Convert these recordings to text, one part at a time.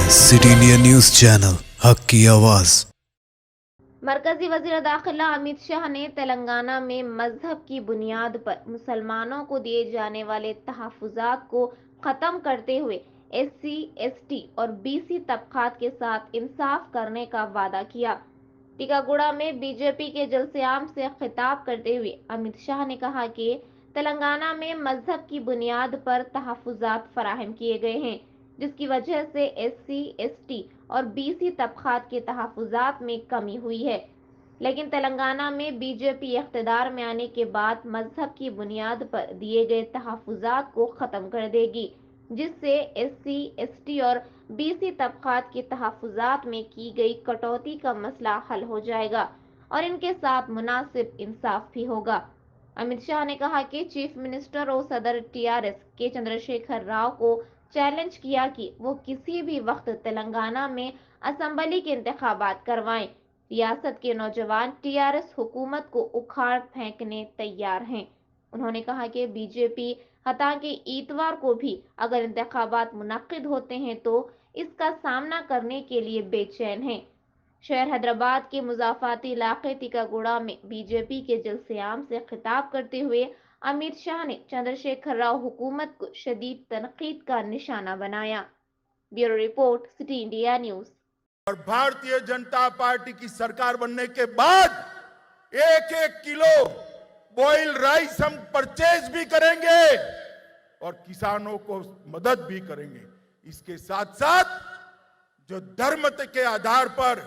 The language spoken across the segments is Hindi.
सिटी इंडिया न्यूज चैनल, हक की आवाज। मरकजी वज़ीर दाखिला अमित शाह ने तेलंगाना में मजहब की बुनियाद पर मुसलमानों को दिए जाने वाले तहफ़्फ़ुज़ात को ख़त्म करते हुए SC, ST और BC तबक़ात के साथ इंसाफ करने का वादा किया। टीकागुड़ा में बीजेपी के जलसे-आम से खिताब करते हुए अमित शाह ने कहा कि तेलंगाना में मजहब की बुनियाद पर तहफ़्फ़ुज़ात फराहम किए गए हैं, जिसकी वजह से SC, ST और BC तबक़ात के तहफ़्फ़ुज़ात में कमी हुई है। लेकिन तेलंगाना में बीजेपी इक़्तिदार में आने के बाद मजहब की बुनियाद पर दिए गए तहफ़्फ़ुज़ात को ख़त्म कर देगी, जिससे SC, ST और BC तबक़ात के तहफ़्फ़ुज़ात में की गई कटौती का मसला हल हो जाएगा और इनके साथ मुनासिब इंसाफ भी होगा। अमित शाह ने कहा कि चीफ मिनिस्टर और सदर TRS के चंद्रशेखर राव को चैलेंज किया कि वो किसी भी वक्त तेलंगाना में असेंबली के इंतखाबात करवाएं। रियासत के नौजवान TRS हुकूमत को उखाड़ फेंकने तैयार हैं। उन्होंने कहा कि बीजेपी हता के इतवार को भी अगर इंतखाबात मुनक्किद होते हैं तो इसका सामना करने के लिए बेचैन हैं। शहर हैदराबाद के मुज़ाफ़ाती इलाके टीकागुड़ा में बीजेपी के जलसे-आम से खिताब करते हुए अमित शाह ने चंद्रशेखर राव हुकूमत को शदीद तनकीद का निशाना बनाया। Bureau report, city India news. और भारतीय जनता पार्टी की सरकार बनने के बाद 1-1 किलो बॉयल राइस हम परचेज भी करेंगे और किसानों को मदद भी करेंगे। इसके साथ साथ जो धर्म के आधार पर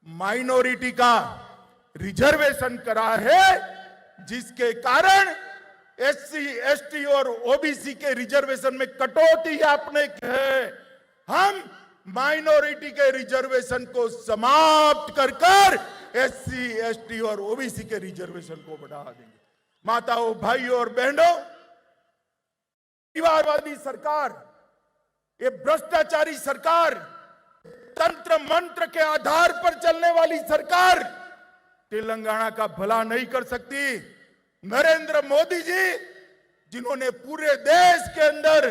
माइनॉरिटी का रिजर्वेशन करा है, जिसके कारण SC, ST और OBC के रिजर्वेशन में कटौती आपने की है, हम माइनॉरिटी के रिजर्वेशन को समाप्त कर SC, ST और OBC के रिजर्वेशन को बढ़ा देंगे। माताओं, भाइयों और बहनों, परिवारवादी सरकार, ये भ्रष्टाचारी सरकार, तंत्र मंत्र के आधार पर चलने वाली सरकार तेलंगाना का भला नहीं कर सकती। नरेंद्र मोदी जी, जिन्होंने पूरे देश के अंदर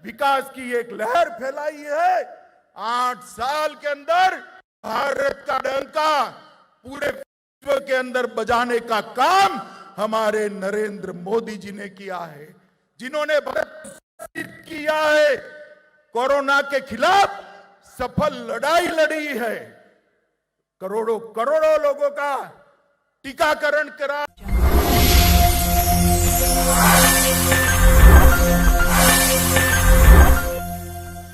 विकास की एक लहर फैलाई है, 8 साल के अंदर भारत का डंका पूरे विश्व के अंदर बजाने का काम हमारे नरेंद्र मोदी जी ने किया है, जिन्होंने भारत किया है, कोरोना के खिलाफ सफल लड़ाई लड़ी है, करोड़ों करोड़ों लोगों का टीकाकरण करा।